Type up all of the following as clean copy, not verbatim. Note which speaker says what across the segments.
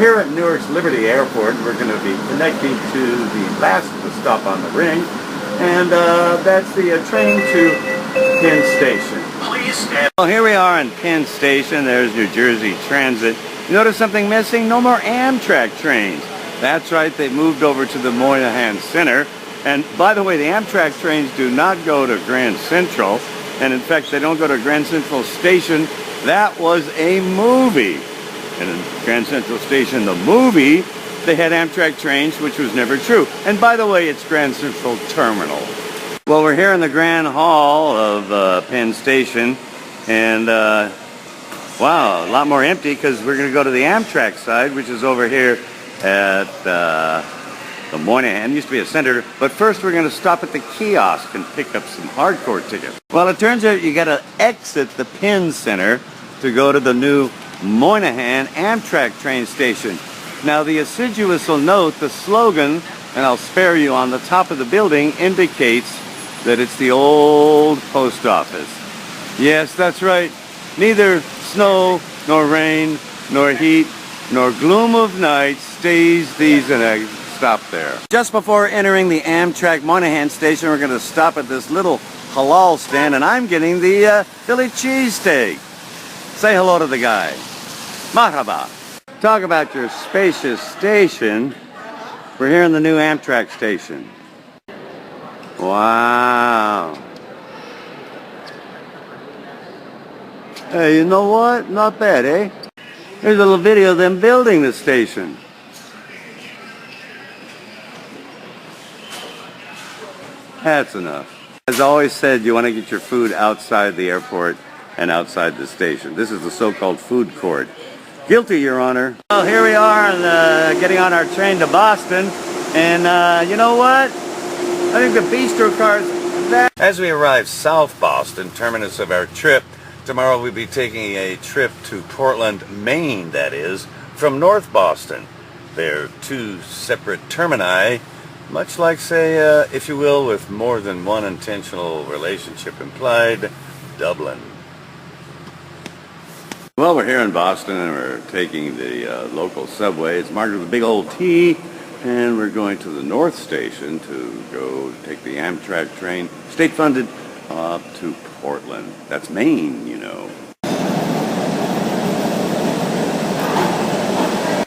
Speaker 1: here at Newark's Liberty Airport. We're going to be connecting to the last stop on the ring, and that's the train to Penn Station. Please stand. Well, here we are in Penn Station. There's New Jersey Transit. You notice something missing? No more Amtrak trains. That's right, they moved over to the Moynihan Center. And by the way, the Amtrak trains do not go to Grand Central. And in fact, they don't go to Grand Central Station. That was a movie. And in Grand Central Station, the movie, they had Amtrak trains, which was never true. And by the way, it's Grand Central Terminal. Well, we're here in the Grand Hall of Penn Station. And wow, a lot more empty because we're going to go to the Amtrak side, which is over here at the Moynihan. Used to be a center, but first we're going to stop at the kiosk and pick up some hardcore tickets. Well, it turns out you got to exit the Penn Center to go to the new Moynihan Amtrak train station. Now, the assiduous will note the slogan, and I'll spare you, on the top of the building indicates that it's the old post office. Yes, that's right. Neither snow, nor rain, nor heat, nor gloom of night stays these in a stop there. Just before entering the Amtrak Moynihan station, we're going to stop at this little halal stand, and I'm getting the Philly cheesesteak. Say hello to the guy. Marhaba. Talk about your spacious station. We're here in the new Amtrak station. Wow. Hey, you know what? Not bad, eh? Here's a little video of them building the station. That's enough. As I always said, you want to get your food outside the airport and outside the station. This is the so-called food court. Guilty, Your Honor. Well, here we are getting on our train to Boston. And you know what? I think the bistro car's that. As we arrive South Boston, terminus of our trip, tomorrow we'll be taking a trip to Portland, Maine, that is, from North Boston. They're two separate termini, much like, say, if you will, with more than one intentional relationship implied, Dublin. Well, we're here in Boston, and we're taking the local subway. It's marked with a big old T, and we're going to the North Station to go take the Amtrak train, state-funded, up to Portland. That's Maine, you know.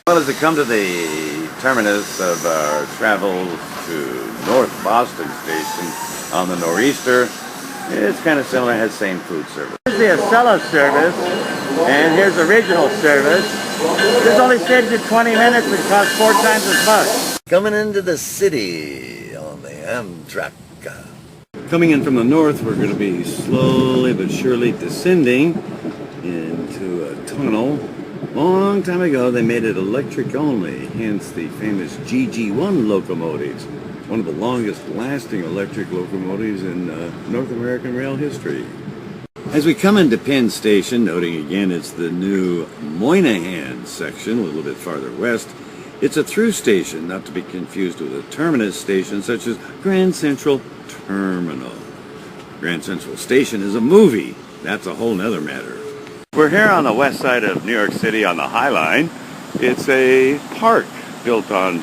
Speaker 1: Well, as we come to the terminus of our travels to North Boston Station on the Nor'easter, it's kind of similar. It has the same food service. Here's the Acela service, and here's the original service. This only saves you 20 minutes and costs 4 times as much. Coming into the city on the Amtrak. Coming in from the north, we're going to be slowly but surely descending into a tunnel. Long time ago, they made it electric only, hence the famous GG1 locomotives. One of the longest lasting electric locomotives in North American rail history. As we come into Penn Station, noting again it's the new Moynihan section, a little bit farther west, it's a through station, not to be confused with a terminus station such as Grand Central Terminal. Grand Central Station is a movie. That's a whole nother matter. We're here on the west side of New York City on the High Line. It's a park built on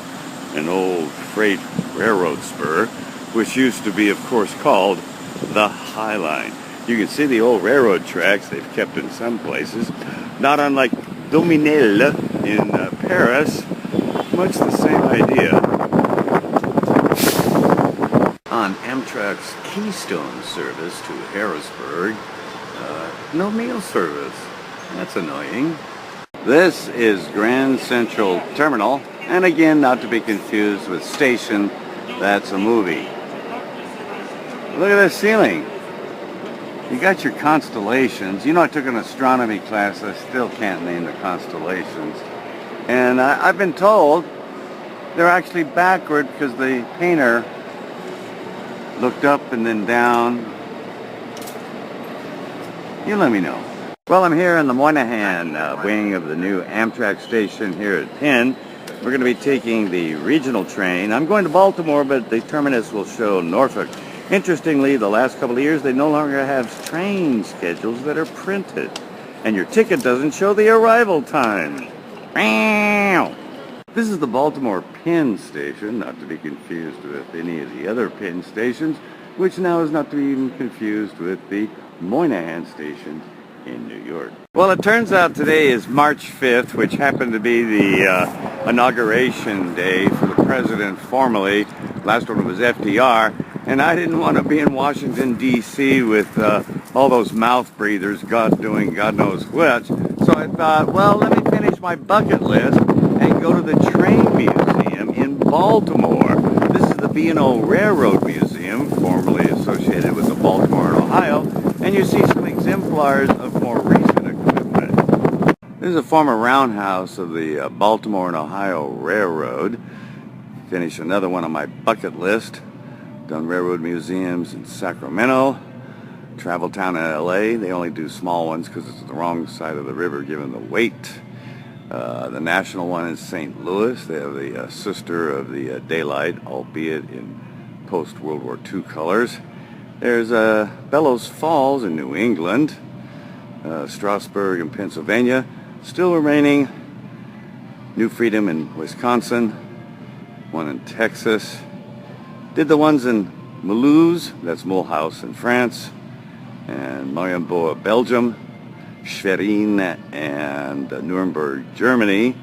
Speaker 1: an old freight railroad spur, which used to be, of course, called the High Line. You can see the old railroad tracks they've kept in some places, not unlike Dominel in Paris. Much the same idea. On Amtrak's Keystone service to Harrisburg, no meal service. That's annoying. This is Grand Central Terminal, and again, not to be confused with station. That's a movie. Look at this ceiling. You got your constellations. You know, I took an astronomy class. I still can't name the constellations. And I've been told they're actually backward because the painter looked up and then down. You let me know. Well, I'm here in the Moynihan wing of the new Amtrak station here at Penn. We're going to be taking the regional train. I'm going to Baltimore, but the terminus will show Norfolk. Interestingly, the last couple of years, they no longer have train schedules that are printed. And your ticket doesn't show the arrival time. This is the Baltimore Pin Station, not to be confused with any of the other Penn stations, which now is not to be even confused with the Moynihan Station in New York. Well, it turns out today is March 5th, which happened to be the inauguration day for the president formally. Last one was FDR, and I didn't want to be in Washington, D.C. with all those mouth breathers, doing God knows what. So I thought, well, let me finish my bucket list and go to the train museum in Baltimore. This is the B&O Railroad Museum, formerly associated with the Baltimore and Ohio, and you see some exemplars of more recent equipment. This is a former roundhouse of the Baltimore and Ohio Railroad. Finish another one on my bucket list. Done railroad museums in Sacramento, travel town in LA. They only do small ones because it's the wrong side of the river given the weight. The national one is St. Louis. They have the sister of the Daylight, albeit in post-World War II colors. There's Bellows Falls in New England, Strasburg in Pennsylvania, still remaining. New Freedom in Wisconsin, one in Texas. Did the ones in Mulhouse, that's Mulhouse in France, and Marienboa, Belgium, Schwerin and Nuremberg, Germany,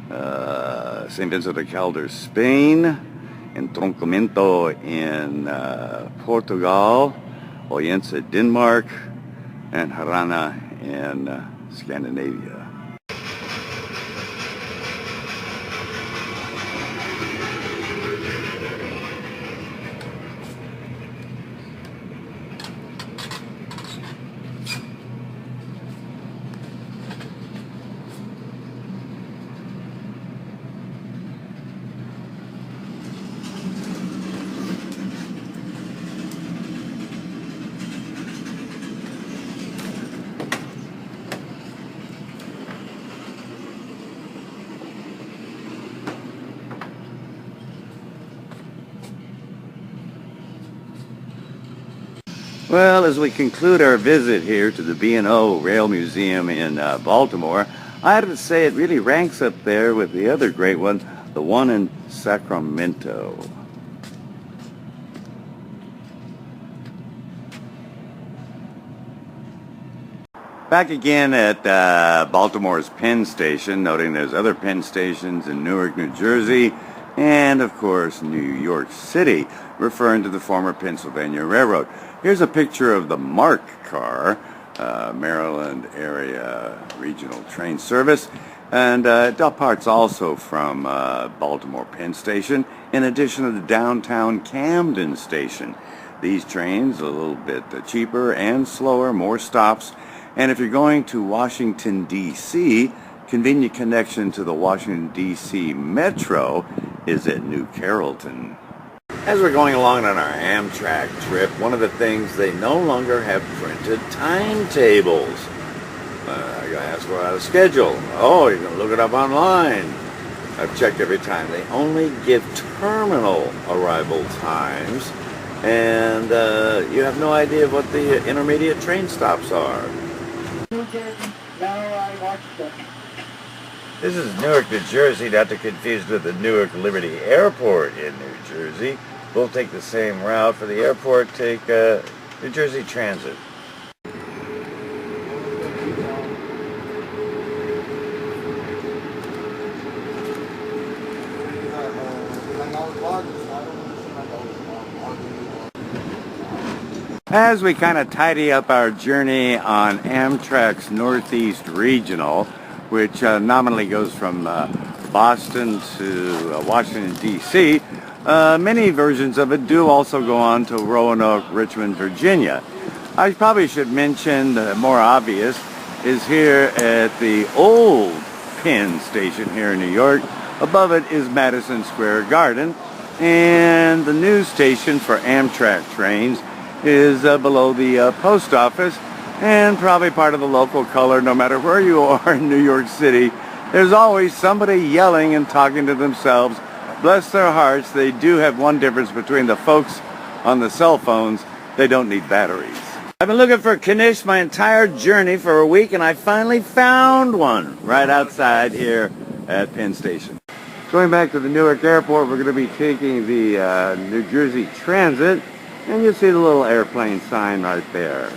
Speaker 1: St. Vincent de Calder, Spain, Entroncamento in Portugal, Oyense, Denmark, and Harana in Scandinavia. Well, as we conclude our visit here to the B&O Rail Museum in Baltimore, I have to say it really ranks up there with the other great one, the one in Sacramento. Back again at Baltimore's Penn Station, noting there's other Penn stations in Newark, New Jersey, and of course New York City, referring to the former Pennsylvania Railroad. Here's a picture of the MARC car, Maryland Area Regional Train Service, and it departs also from Baltimore Penn Station, in addition to the downtown Camden Station. These trains a little bit cheaper and slower, more stops, and if you're going to Washington, D.C., convenient connection to the Washington, D.C. Metro is at New Carrollton. As we're going along on our Amtrak trip, one of the things, they no longer have printed timetables. I asked for a schedule. Oh, you can look it up online. I've checked every time. They only give terminal arrival times, and you have no idea what the intermediate train stops are. This is Newark, New Jersey, not to confuse with the Newark Liberty Airport in New Jersey. Both take the same route. For the airport, take New Jersey Transit. As we kind of tidy up our journey on Amtrak's Northeast Regional, which nominally goes from Boston to Washington, D.C., many versions of it do also go on to Roanoke, Richmond, Virginia. I probably should mention the more obvious is here at the old Penn Station here in New York. Above it is Madison Square Garden, and the new station for Amtrak trains is below the post office, and probably part of the local color. No matter where you are in New York City, there's always somebody yelling and talking to themselves. Bless their hearts, they do have one difference between the folks on the cell phones: they don't need batteries. I've been looking for a Knish my entire journey for a week, and I finally found one right outside here at Penn Station. Going back to the Newark Airport, we're going to be taking the New Jersey Transit, and you'll see the little airplane sign right there.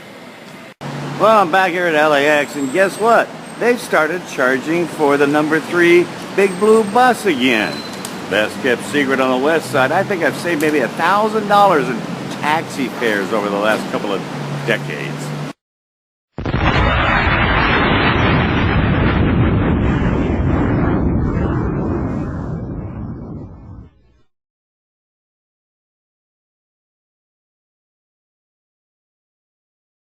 Speaker 1: Well, I'm back here at LAX, and guess what? They've started charging for the number 3 Big Blue bus again. Best kept secret on the west side. I think I've saved maybe $1,000 in taxi fares over the last couple of decades.